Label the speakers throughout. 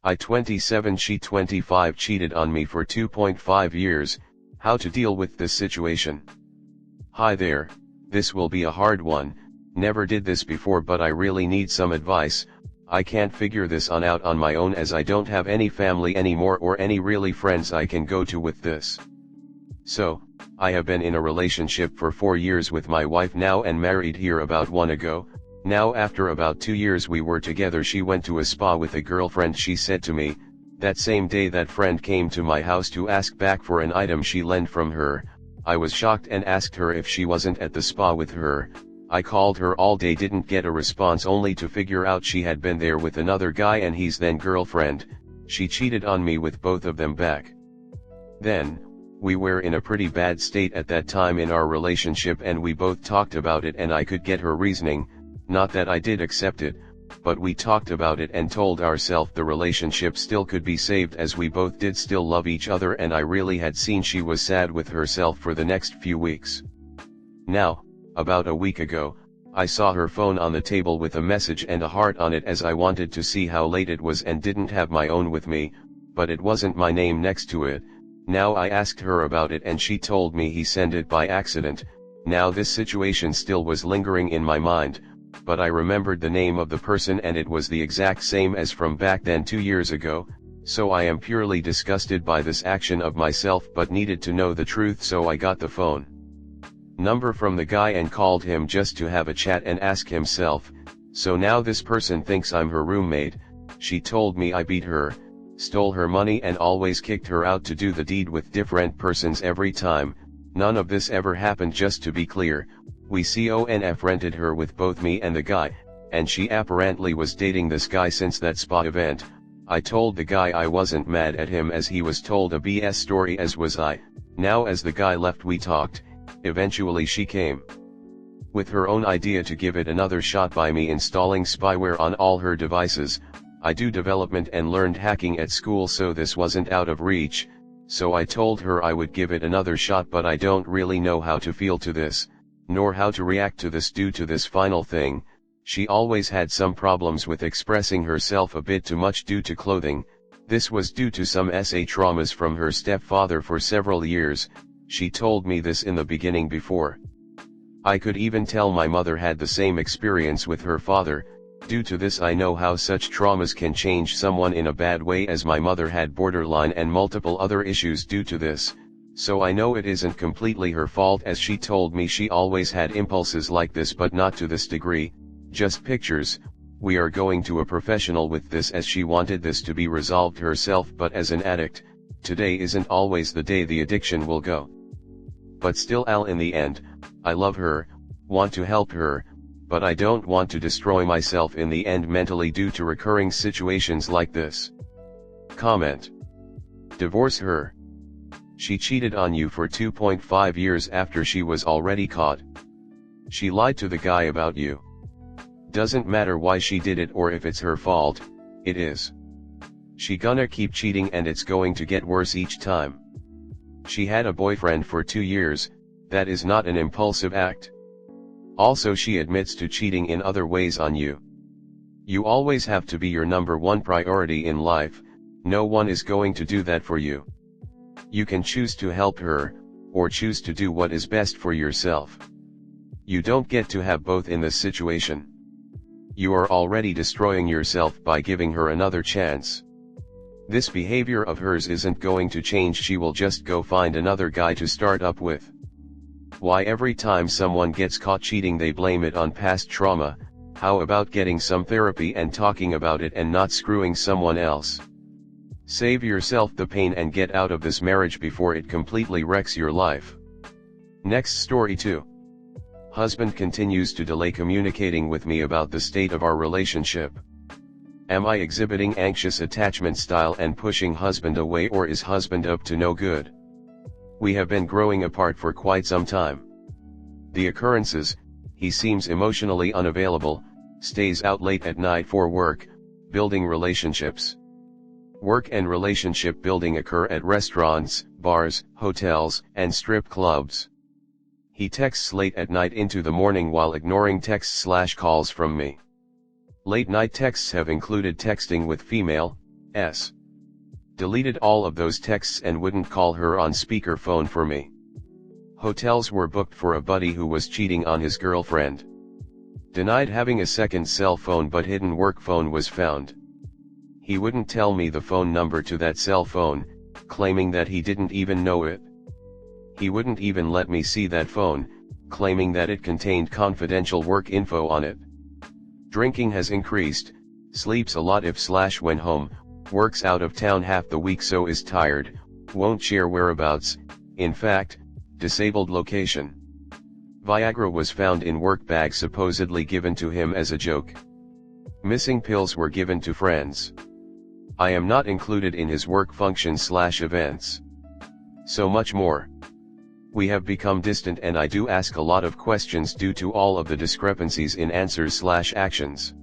Speaker 1: I 27, she 25, cheated on me for 2.5 years, how to deal with this situation? Hi there, this will be a hard one, never did this before but I really need some advice. I can't figure this out on my own as I don't have any family anymore or any really friends I can go to with this. So, I have been in a relationship for 4 years with my wife now and married here about 1 ago. Now after about 2 years we were together, she went to a spa with a girlfriend. She said to me, that same day that friend came to my house to ask back for an item she lent from her. I was shocked and asked her if she wasn't at the spa with her. I called her all day, didn't get a response, only to figure out she had been there with another guy and he's then girlfriend. She cheated on me with both of them back then. We were in a pretty bad state at that time in our relationship and we both talked about it and I could get her reasoning, not that I did accept it, but we talked about it and told ourselves the relationship still could be saved as we both did still love each other, and I really had seen she was sad with herself for the next few weeks. Now, about a week ago, I saw her phone on the table with a message and a heart on it as I wanted to see how late it was and didn't have my own with me, but it wasn't my name next to it. Now I asked her about it and she told me he sent it by accident. Now this situation still was lingering in my mind, but I remembered the name of the person and it was the exact same as from back then 2 years ago, so I am purely disgusted by this action of myself but needed to know the truth, so I got the phone number from the guy and called him just to have a chat and ask himself. So now this person thinks I'm her roommate. She told me I beat her, stole her money and always kicked her out to do the deed with different persons every time. None of this ever happened, just to be clear. We CONF rented her with both me and the guy, and she apparently was dating this guy since that spa event. I told the guy I wasn't mad at him as he was told a BS story, as was I. Now as the guy left we talked. Eventually she came with her own idea to give it another shot by me installing spyware on all her devices. I do development and learned hacking at school, so this wasn't out of reach. So I told her I would give it another shot, but I don't really know how to feel to this, nor how to react to this due to this final thing. She always had some problems with expressing herself a bit too much due to clothing. This was due to some SA traumas from her stepfather for several years. She told me this in the beginning before I could even tell my mother had the same experience with her father. Due to this I know how such traumas can change someone in a bad way, as my mother had borderline and multiple other issues due to this. So I know it isn't completely her fault, as she told me she always had impulses like this but not to this degree. Just pictures. We are going to a professional with this as she wanted this to be resolved herself, but as an addict, today isn't always the day the addiction will go. But still in the end, I love her, want to help her, but I don't want to destroy myself in the end mentally due to recurring situations like this. Comment. Divorce her. She cheated on you for 2.5 years after she was already caught. She lied to the guy about you. Doesn't matter why she did it or if it's her fault, it is. She gonna keep cheating and it's going to get worse each time. She had a boyfriend for 2 years, that is not an impulsive act. Also she admits to cheating in other ways on you. You always have to be your number one priority in life. No one is going to do that for you. You can choose to help her, or choose to do what is best for yourself. You don't get to have both in this situation. You are already destroying yourself by giving her another chance. This behavior of hers isn't going to change. She will just go find another guy to start up with. Why every time someone gets caught cheating they blame it on past trauma? How about getting some therapy and talking about it and not screwing someone else? Save yourself the pain and get out of this marriage before it completely wrecks your life. Next story 2. Husband continues to delay communicating with me about the state of our relationship. Am I exhibiting anxious attachment style and pushing husband away, or is husband up to no good? We have been growing apart for quite some time. The occurrences: he seems emotionally unavailable, stays out late at night for work, building relationships. Work and relationship building occur at restaurants, bars, hotels, and strip clubs. He texts late at night into the morning while ignoring texts/calls from me. Late night texts have included texting with female, Deleted all of those texts and wouldn't call her on speakerphone for me. Hotels were booked for a buddy who was cheating on his girlfriend. Denied having a second cell phone, but hidden work phone was found. He wouldn't tell me the phone number to that cell phone, claiming that he didn't even know it. He wouldn't even let me see that phone, claiming that it contained confidential work info on it. Drinking has increased, sleeps a lot if/when home, works out of town half the week so is tired, won't share whereabouts, in fact, disabled location. Viagra was found in work bag supposedly given to him as a joke. Missing pills were given to friends. I am not included in his work functions/events. So much more. We have become distant and I do ask a lot of questions due to all of the discrepancies in answers/actions.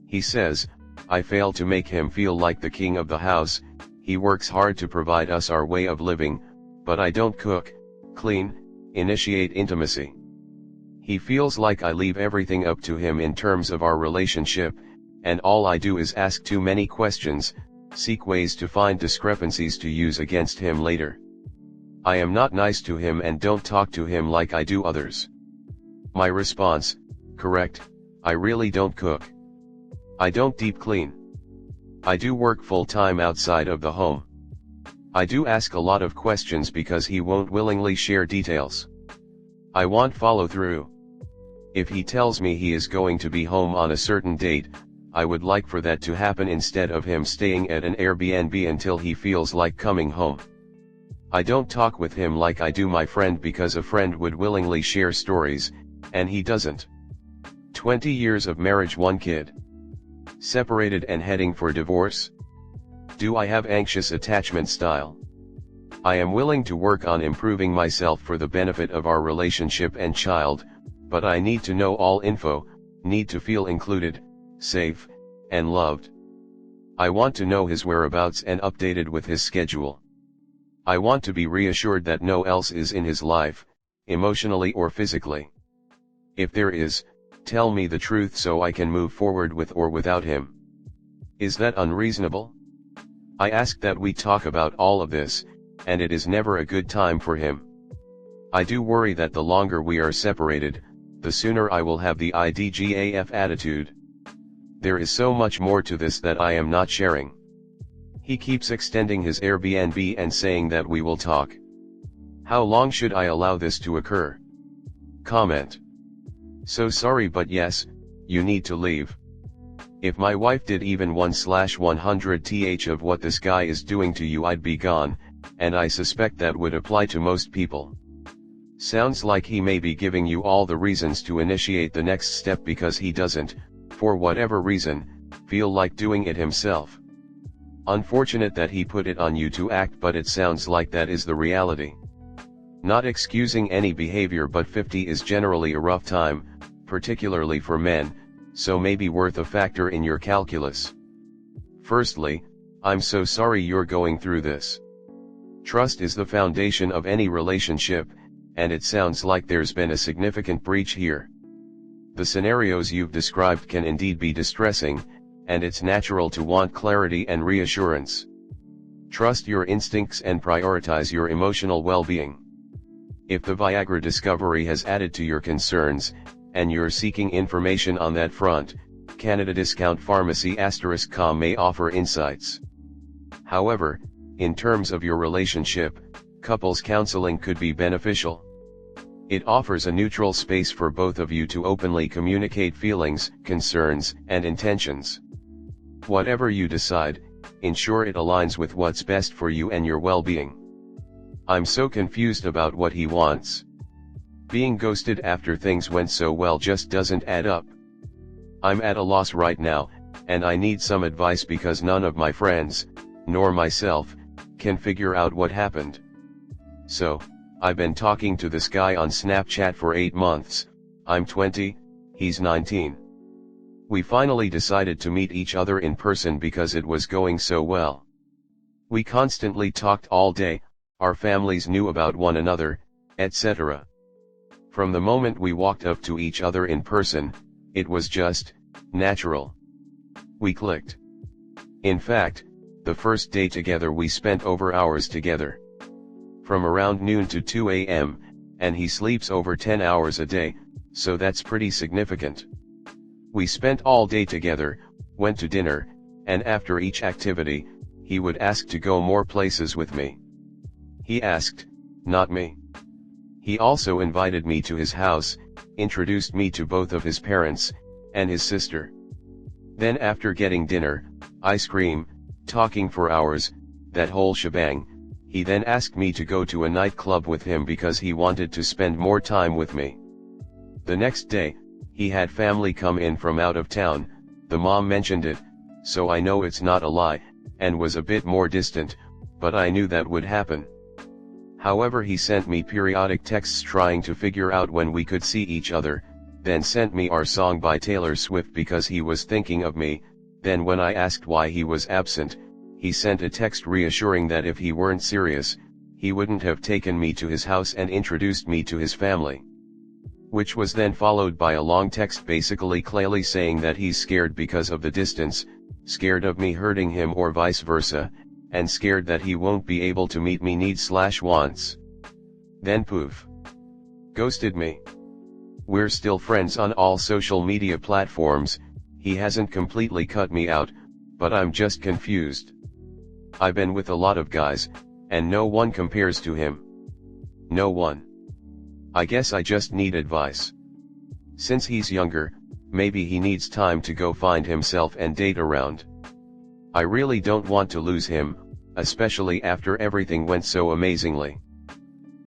Speaker 1: He says, I fail to make him feel like the king of the house, he works hard to provide us our way of living, but I don't cook, clean, initiate intimacy. He feels like I leave everything up to him in terms of our relationship, and all I do is ask too many questions, seek ways to find discrepancies to use against him later. I am not nice to him and don't talk to him like I do others. My response, correct, I really don't cook. I don't deep clean. I do work full-time outside of the home. I do ask a lot of questions because he won't willingly share details. I want follow-through. If he tells me he is going to be home on a certain date, I would like for that to happen instead of him staying at an Airbnb until he feels like coming home. I don't talk with him like I do my friend because a friend would willingly share stories, and he doesn't. 20 years of marriage, 1 kid. Separated and heading for divorce? Do I have anxious attachment style? I am willing to work on improving myself for the benefit of our relationship and child, but I need to know all info, need to feel included, safe, and loved. I want to know his whereabouts and updated with his schedule. I want to be reassured that no else is in his life, emotionally or physically. If there is, tell me the truth so I can move forward with or without him. Is that unreasonable? I ask that we talk about all of this, and it is never a good time for him. I do worry that the longer we are separated, the sooner I will have the IDGAF attitude. There is so much more to this that I am not sharing. He keeps extending his Airbnb and saying that we will talk. How long should I allow this to occur? Comment. So sorry, but yes, you need to leave. If my wife did even 1/100th of what this guy is doing to you, I'd be gone, and I suspect that would apply to most people. Sounds like he may be giving you all the reasons to initiate the next step because he doesn't, for whatever reason, feel like doing it himself. Unfortunate that he put it on you to act, but it sounds like that is the reality. Not excusing any behavior, but 50 is generally a rough time, particularly for men, so maybe worth a factor in your calculus. Firstly, I'm so sorry you're going through this. Trust is the foundation of any relationship, and it sounds like there's been a significant breach here. The scenarios you've described can indeed be distressing, and it's natural to want clarity and reassurance. Trust your instincts and prioritize your emotional well-being. If the Viagra discovery has added to your concerns, and you're seeking information on that front, Canada Discount Pharmacy *com may offer insights. However, in terms of your relationship, couples counseling could be beneficial. It offers a neutral space for both of you to openly communicate feelings, concerns, and intentions. Whatever you decide, ensure it aligns with what's best for you and your well-being. I'm so confused about what he wants. Being ghosted after things went so well just doesn't add up. I'm at a loss right now, and I need some advice because none of my friends, nor myself, can figure out what happened. So, I've been talking to this guy on Snapchat for 8 months, I'm 20, he's 19. We finally decided to meet each other in person because it was going so well. We constantly talked all day, our families knew about one another, etc. From the moment we walked up to each other in person, it was just natural. We clicked. In fact, The first day together we spent over hours together. From around noon to 2 a.m., and he sleeps over 10 hours a day, so that's pretty significant. We spent all day together, went to dinner, and after each activity, he would ask to go more places with me. He asked, not me. He also invited me to his house, introduced me to both of his parents, and his sister. Then after getting dinner, ice cream, talking for hours, that whole shebang, he then asked me to go to a nightclub with him because he wanted to spend more time with me. The next day, he had family come in from out of town, the mom mentioned it, so I know it's not a lie, and was a bit more distant, but I knew that would happen. However, he sent me periodic texts trying to figure out when we could see each other, then sent me Our Song by Taylor Swift because he was thinking of me. Then when I asked why he was absent, he sent a text reassuring that if he weren't serious, he wouldn't have taken me to his house and introduced me to his family. Which was then followed by a long text basically clearly saying that he's scared because of the distance, scared of me hurting him or vice versa, and scared that he won't be able to meet me needs/wants. Then poof. Ghosted me. We're still friends on all social media platforms. He hasn't completely cut me out, but I'm just confused. I've been with a lot of guys, and no one compares to him. No one. I guess I just need advice. Since he's younger, maybe he needs time to go find himself and date around. I really don't want to lose him, especially after everything went so amazingly.